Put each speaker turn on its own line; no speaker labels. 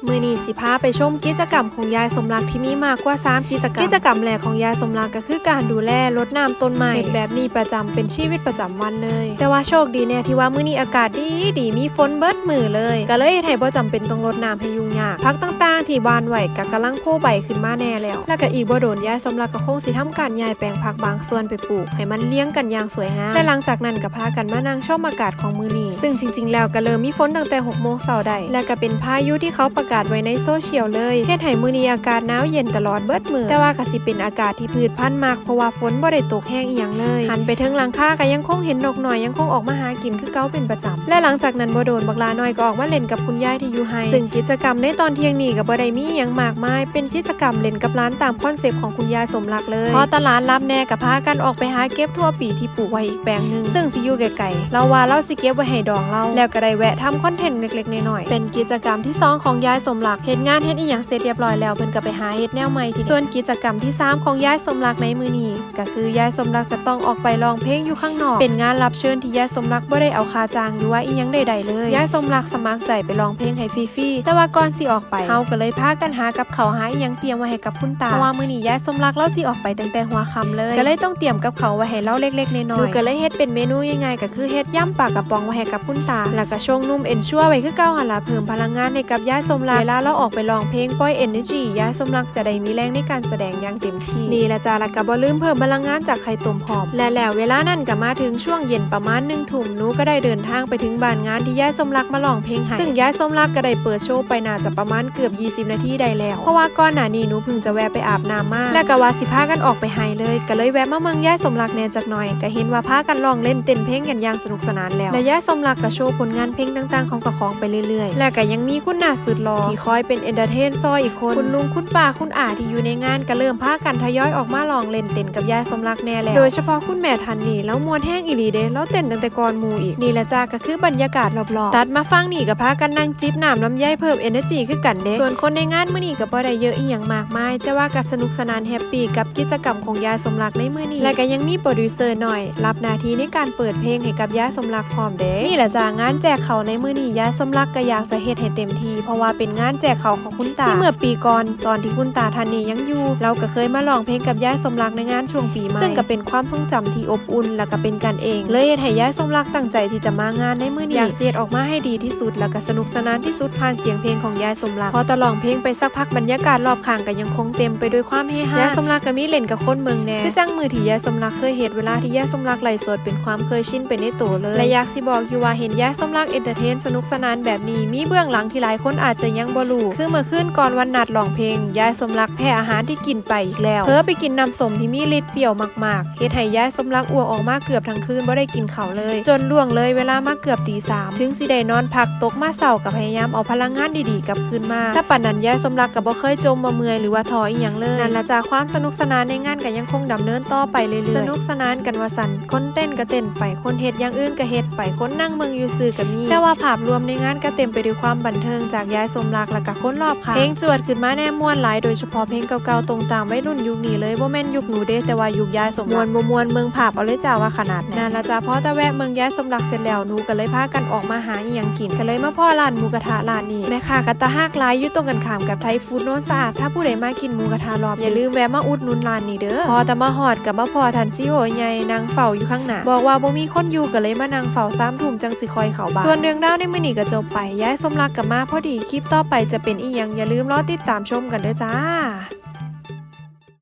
มื้อนี้สิพาไปชมกิจกรรมของยายสมรักที่มีมากกว่า3กิจกรรมแรกของยายสมรักก็คือการดูแลรดน้ำต้นไม้แบบนี้ประจำเป็นชีวิตประจำวันเลยแต่ว่าโชคดีแน่ที่ว่ามื้อนี้อากาศดีมีฝนเบิดมื้อเลยก็เลยให้บ่จำเป็นต้องรดน้ำให้ยุ่งยากผักต่างๆที่บ้านไว้ก็กำลังโผล่ใบขึ้นมาแน่แล้วก็อีกบ่โดนยายสมรักก็คงสิทำการย้ายแปลงผักบางส่วนไปปลูกให้มันเลี้ยงกันอย่างสวยงามและหลังจากนั้นก็พากันมานั่งชมอากาศของมื้อนี้ซึ่งจริงๆแล้วก็เริ่มมีฝนตั้งแต่ 6 โมงเช้าได้และก็เป็นพายุที่เขาประกาศไว้ในโซเชียลเลยเฮ็ดให้มื้อนี้อากาศหนาวเย็นตลอดเบิดมื้อแต่ว่าก็สิเป็นอากาศที่พืชพันธุ์มากเพราะว่าฝนบ่ได้ตกแห้งอีหยังเลยหันไปถึงหลังคาก็ยังคงเห็นนกน้อยยังคงออกมาหากินคือเก่าเป็นประจำและหลังจากนั้นบ่โดนบักลาน้อยก็ออกมาเล่นกับคุณยายที่อยู่ไห้ซึ่งกิจกรรมในตอนเที่ยงนี้ก็บ่ได้มีหยังมากมายเป็นกิจกรรมเล่นกับร้านตามคอนเซปต์ของคุณยายสมรักเลยพอตลาดรับแน่ก็พากันออกไปหาเก็บทั่วปีที่ปลูกไว้อีกแปลงนึงซึ่งสิอยู่ไกลๆเราว่าเราสิเก็บไว้ให้ดองเราแล้วก็ได้แวะทำคอนเทนต์เล็กๆน้อยๆเป็นกิจกรรมที่2ของยายสมรักเฮ็ดงานเฮ็ดอีหยังเสร็จเรียบร้อยแล้วเพิ่นก็ไปหาเฮ็ดแนวใหม่ส่วนกิจกรรมที่3ของยายสมรักในมื้อนี้ก็คือยายสมรักจะต้องออกไปร้องเพลงอยู่ข้างนอกเป็นงานรับเชิญที่ยายสมรักบ่ได้เอาค่าจ้างหรือว่าอีหยังใดๆเลยยายสมรักสมัครใจไปร้องเพลงให้ฟรีๆแต่ว่าก่อนสิออกไปเฮาก็เลยพากันหากับข้าวหาอีหยังเตรียมไว้ให้กับคุณตาเพราะว่ามื้อนี้ยายสมรักเราสิออกไปตั้งแต่หัวค่ำเลยก็เลยต้องเตรียมกับข้าวไว้ให้เราเล็กๆน้อยๆหนูก็เลยเฮ็ดเป็นเมนูง่ายๆก็คือเฮ็ดยำปลากระป๋องไว้ให้กับคุณตาแล้วก็ช่วงนุ่มเอนชัวไว้คือเก่าหั่นล่ะเพิ่มพลังงานให้กับยายสมรักเวลาเราออกไปร้องเพลงปล่อย energy ยายสมรักจะได้มีแรงในการแสดงอย่างเต็มที่นี่ละจ้าแล้วก็บ่ลืมเพิ่มพลังงานจากไข่ต้มพร้อมและแล้วเวลานั้นก็มาถึงช่วงเย็นประมาณ 1 ทุ่มหนูก็ได้เดินทางไปถึงบ้านงานที่ยายสมรักมาร้องเพลงให้ซึ่งยายสมรักก็ได้เปิดโชว์ไปน่าจะประมาณเกือบ20นาทีได้แล้วเพราะว่าก่อนหน้านี้หนูเพิ่งจะแวะไปอาบน้ำมาแล้วก็ว่าสิพากันออกไปให้เลยก็เลยแวะมาเมืองยายสมรักแน่จักหน่อยก็เห็นว่าพากันร้องเล่นเต้นเพลงกันอย่างสนุกสนานแล้วและยายสมรักก็โชว์ผลงานเพลงต่างๆของกระของไปเรื่อยๆและก็ยังมีคุณน้าสุดหล่อที่คอยเป็นเอนเตอร์เทนซอยอีกคนคุณลุงคุณป้าคุณอาที่อยู่ในงานก็เริ่มพากันทยอยออกมาร้องเล่นเต้นกับยายสมรักแน่แล้วโดยเฉพาะคุณแม่ทันนี่แล้วมวนแห้งอีหลีเด้แล้วเต้นตั้งแต่ก่อนหมู่อีกนี่ละจ้าก็คือบรรยากาศรอบๆตัดมาฟังนี่ก็พากันนั่งจิบน้ำลำไยเพิ่ม energy คือกันเด้ส่วนคนในงานมื้อนี้ก็บ่ได้เยอะอีหยังมากมายแต่ว่าก็สนุกสนานแฮปปี้กับกิจกรรมของยายสมรักในมื้อนี้และก็ยังมีโปรดิวเซอร์หน่อยรับหน้าที่ในการเปิดเพลงให้กับยายสมรักพร้อมเด้นี่แหละจ้างานแจกเขาในมื้อนี้ยายสมรักก็อยากจะเฮ็ดให้เต็มที่เพราะว่าเป็นงานแจกเขาของคุณตาที่เมื่อปีก่อนตอนที่คุณตาท่านนี้ยังอยู่เราก็เคยมาร้องเพลงกับยายสมรักในงานช่วงปีใหม่ซึ่งก็เป็นความทรงจำที่อบอุ่นและก็เป็นกันเองเลยเฮ็ดให้ยายสมรักตั้งใจที่จะมางานในมื้อนี้อยากเฮ็ดออกมาให้ดีที่สุดแล้วก็สนุกสนานที่สุดผ่านเสียงเพลงของยายสมรักพอตะร้องเพลงไปสักพักบรรยากาศรอบข้างก็ยังคงเต็มไปด้วยความเฮฮายายสมรักก็มีเล่นกับคนเมืองแน่คือจังมือที่ยายสมรักเคยเฮ็ดเวลาที่ยายสมรักไลฟ์สดเป็นความเคยชินไปในตัวเลยและอยากสิบอกอยู่ว่าเห็นยายสมรักเอนเตอร์เทนสนุกสนานแบบนี้มีเบื้องหลังที่หลายคนอาจจะยังบ่รู้คือเมื่อคืนก่อนวันนัดร้องเพลงยายสมรักแพ้อาหารที่กินไปอีกแล้วเพ้อไปกินน้ำส้มที่มีฤทธิ์เปรี้ยวมากๆเฮ็ดให้ยายสมรักอ้วกออกมาเกือบทั้งคืนบ่ได้กินข้าวเลยจนล่วงเลยเวลามาเกือบตี 3ถึงสิได้นอนพักตกมาเช้าก็พยายามเอาพลังงานดีๆกลับคืนมาถ้าปานนั้นยายสมรักก็บ่เคยจมบ่เมื่อยหรือว่าท้ออีหยังเลยนั่นล่ะจ้าความสนุกสนานในงานก็ยังคงดำเนินต่อไปเรื่อยๆสนุกสนานกันว่าซั่นคนเต้นก็เต้นไปคนเฮ็ดอย่างอื่นก็เฮ็ดไปคนนั่งเบิ่งอยู่ซื่อก็มีแต่ว่าภาพรวมในงานก็เต็มไปด้วยความบันเทิงจากยายสมรักและก็คนรอบข้างเพลงจวดขึ้นมาแน่ม่วนหลายโดยเฉพาะเพลงเก่าๆตรงตามวัยรุ่นยุคนี้เลยบ่แม่นยุคหนูเด้แต่ว่ายุคยายสมรักม่วนเมืองภาพเอาเลยจ้าว่าขนาดนั้นล่ะจ้าพอตะแวะเมืองยายสมรักเสร็จแล้วหนูก็เลยพากันออกมาหาอีหยังกินก็เลยมาพ่อร้านหมูกระทะร้านนี้แม่ค้าก็ตะฮักหลายอยู่ตรงกันข้ามกับไทยฟู้ดโน้นสะอาดถ้าผู้ใดมากินหมูกระทะรอบอย่าลืมแวะมาอุดหนุนร้านนี้เด้อพอตะมาฮอดกับมาพอทันซี่โหใหญ่นางเฝ้าอยู่ข้างหน้าบอกว่าบ่มีคนอยู่ก็เลยมานั่งเฝ้า3 ทุ่มจังสิคอยเข้าบ้านส่วนเรื่องราวในมื้อนี้ก็จบไปยายสมรักก็มาพอดีคลิปต่อไปจะเป็นอีหยังอย่าลืมรอติดตามชมกันเด้อจ้า